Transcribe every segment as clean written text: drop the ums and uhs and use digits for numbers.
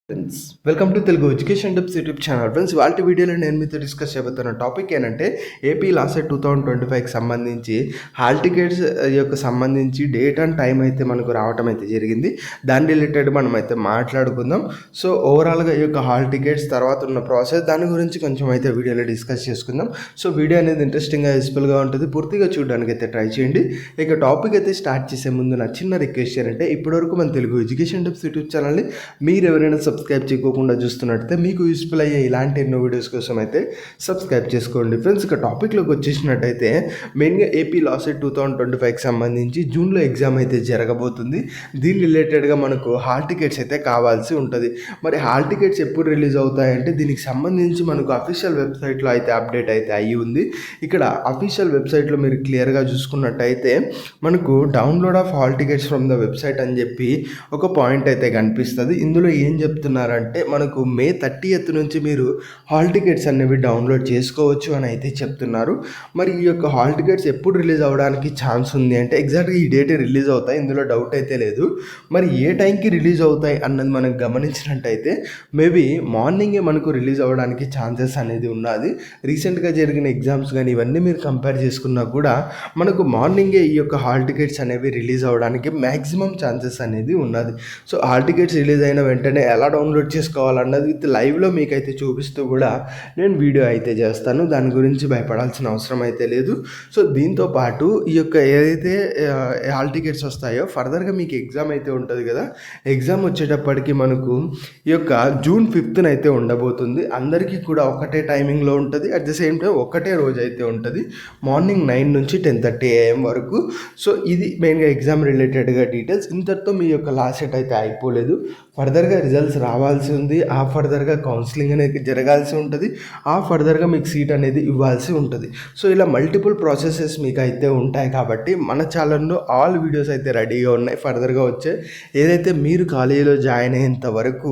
Friends welcome to Telugu education tips YouTube channel. Friends వాళ్ళ వీడియోలో నేను మీతో డిస్కస్ చేయబోతున్న టాపిక్ ఏంటంటే ఏపీ లాసెట్ 2025కి సంబంధించి హాల్ టికెట్స్ యొక్క సంబంధించి డేట్ అండ్ టైం అయితే మనకు రావటం అయితే జరిగింది. దాని రిలేటెడ్ మనం అయితే మాట్లాడుకుందాం. సో ఓవరాల్గా ఈ యొక్క హాల్ టికెట్స్ తర్వాత ఉన్న ప్రాసెస్ దాని గురించి కొంచెం అయితే వీడియోలో డిస్కస్ చేసుకుందాం. సో వీడియో అనేది ఇంట్రెస్టింగ్గా యూస్ఫుల్గా ఉంటుంది, పూర్తిగా చూడడానికి అయితే ట్రై చేయండి. ఇక టాపిక్ అయితే స్టార్ట్ చేసే ముందు నా చిన్న రిక్వెస్ట్ ఏంటంటే ఇప్పటివరకు మన తెలుగు ఎడ్యుకేషన్ టిప్స్ యూట్యూబ్ ఛానల్ని మీరు ఎవరైనా సబ్స్క్రైబ్ చేయకుండా చూస్తున్నట్టయితే మీకు యూస్ఫుల్ అయ్యే ఇలాంటి ఎన్నో వీడియోస్ కోసం అయితే సబ్స్క్రైబ్ చేసుకోండి. ఫ్రెండ్స్ ఇక టాపిక్లోకి వచ్చేసినట్టయితే మెయిన్గా ఏపీ లాసెట్ 2025కి సంబంధించి జూన్లో ఎగ్జామ్ అయితే జరగబోతుంది. దీని రిలేటెడ్గా మనకు హాల్ టికెట్స్ అయితే కావాల్సి ఉంటుంది. మరి హాల్ టికెట్స్ ఎప్పుడు రిలీజ్ అవుతాయంటే దీనికి సంబంధించి మనకు అఫీషియల్ వెబ్సైట్లో అయితే అప్డేట్ అయితే అయ్యి ఉంది. ఇక్కడ అఫీషియల్ వెబ్సైట్లో మీరు క్లియర్గా చూసుకున్నట్టయితే మనకు download of hall tickets from the website అని చెప్పి ఒక పాయింట్ అయితే కనిపిస్తుంది. ఇందులో ఏం చెప్తున్నారంటే మనకు మే 30th నుంచి మీరు హాల్ టికెట్స్ అనేవి డౌన్లోడ్ చేసుకోవచ్చు అని అయితే చెప్తున్నారు. మరి ఈ యొక్క హాల్ టికెట్స్ ఎప్పుడు రిలీజ్ అవ్వడానికి ఛాన్స్ ఉంది అంటే ఎగ్జాక్ట్గా ఈ డేట్ రిలీజ్ అవుతాయి, ఇందులో డౌట్ అయితే లేదు. మరి ఏ టైంకి రిలీజ్ అవుతాయి అన్నది మనం గమనించినట్టయితే మేబీ మార్నింగే మనకు రిలీజ్ అవ్వడానికి ఛాన్సెస్ అనేది ఉన్నది. రీసెంట్గా జరిగిన ఎగ్జామ్స్ కానీ ఇవన్నీ మీరు కంపేర్ చేసుకున్నా కూడా మనకు మార్నింగే ఈ యొక్క హాల్ టికెట్స్ అనేవి రిలీజ్ అవ్వడానికి మ్యాక్సిమం ఛాన్సెస్ అనేది ఉన్నది. సో హాల్ టికెట్స్ రిలీజ్ అయిన వెంటనే ఎలా డౌన్లోడ్ చేసుకోవాలన్నది విత్ లైవ్లో మీకైతే చూపిస్తూ కూడా నేను వీడియో అయితే చేస్తాను. దాని గురించి భయపడాల్సిన అవసరం అయితే లేదు. సో దీంతో పాటు ఈ యొక్క ఏదైతే హాల్ టికెట్స్ వస్తాయో ఫర్దర్గా మీకు ఎగ్జామ్ అయితే ఉంటుంది కదా, ఎగ్జామ్ వచ్చేటప్పటికి మనకు ఈ యొక్క జూన్ 5th అయితే ఉండబోతుంది. అందరికీ కూడా ఒకటే టైమింగ్లో ఉంటుంది, అట్ ద సేమ్ టైం ఒకటే రోజు అయితే ఉంటుంది, మార్నింగ్ 9 నుంచి 10:30 AM వరకు. సో ఇది మెయిన్గా ఎగ్జామ్ రిలేటెడ్గా డీటెయిల్స్. ఇంతటితో మీ యొక్క లాస్ట్ సెట్ అయితే అయిపోలేదు, ఫర్దర్గా రిజల్ట్స్ రావాల్సి ఉంది, ఆ ఫర్దర్గా కౌన్సిలింగ్ అనేది జరగాల్సి ఉంటుంది, ఆ ఫర్దర్గా మీకు సీట్ అనేది ఇవ్వాల్సి ఉంటుంది. సో ఇలా మల్టిపుల్ ప్రాసెసెస్ మీకు అయితే ఉంటాయి కాబట్టి మన ఛానల్లో ఆల్ వీడియోస్ అయితే రెడీగా ఉన్నాయి. ఫర్దర్గా వచ్చే ఏదైతే మీరు కాలేజీలో జాయిన్ అయ్యేంత వరకు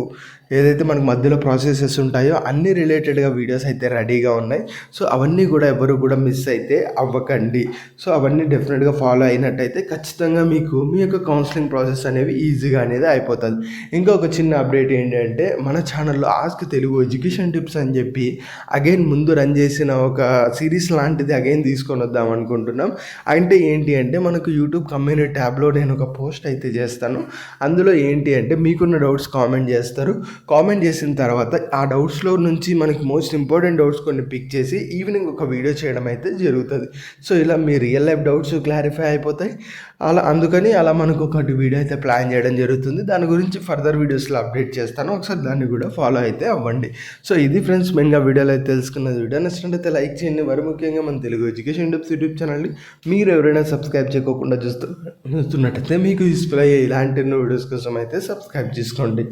ఏదైతే మనకు మధ్యలో ప్రాసెసెస్ ఉంటాయో అన్ని రిలేటెడ్గా వీడియోస్ అయితే రెడీగా ఉన్నాయి. సో అవన్నీ కూడా ఎవరు కూడా మిస్ అయితే అవ్వకండి. సో అవన్నీ డెఫినెట్గా ఫాలో అయినట్టయితే ఖచ్చితంగా మీకు మీ యొక్క కౌన్సిలింగ్ ప్రాసెస్ అనేవి ఈజీగా అనేది అయిపోతుంది. ఇంకొక చిన్న అప్డేట్ ఏంటంటే మన ఛానల్లో ఆస్క్ తెలుగు ఎడ్యుకేషన్ టిప్స్ అని చెప్పి అగైన్ ముందు రన్ చేసిన ఒక సిరీస్ లాంటిది అగైన్ తీసుకొని వద్దాం అనుకుంటున్నాం. అంటే ఏంటి అంటే మనకు యూట్యూబ్ కమ్యూనిటీ ట్యాబ్లో నేను ఒక పోస్ట్ అయితే చేస్తాను. అందులో ఏంటి అంటే మీకున్న డౌట్స్ కామెంట్ చేస్తారు. కామెంట్ చేసిన తర్వాత ఆ డౌట్స్లో నుంచి మనకి మోస్ట్ ఇంపార్టెంట్ డౌట్స్ కొన్ని పిక్ చేసి ఈవినింగ్ ఒక వీడియో చేయడం అయితే జరుగుతుంది. సో ఇలా మీ రియల్ లైఫ్ డౌట్స్ క్లారిఫై అయిపోతాయి. అందుకని అలా మనకు ఒకటి వీడియో అయితే ప్లాన్ చేయడం జరుగుతుంది. దాని గురించి ఫర్దర్ వీడియోస్లో అప్డేట్ చేస్తాను, ఒకసారి దాన్ని కూడా ఫాలో అయితే అవ్వండి. సో ఇది ఫ్రెండ్స్ మెయిన్గా వీడియోలో అయితే తెలుసుకున్నది. వీడియో నచ్చినట్లయితే లైక్ చేయండి. మరి ముఖ్యంగా మన తెలుగు ఎడ్యుకేషన్ టిప్స్ యూట్యూబ్ ఛానల్ని మీరు ఎవరైనా సబ్స్క్రైబ్ చేయకుండా చూస్తున్నట్టయితే మీకు యూస్ఫుల్ అయ్యే ఇలాంటి ఎన్నో వీడియోస్ కోసం అయితే సబ్స్క్రైబ్ చేసుకోండి.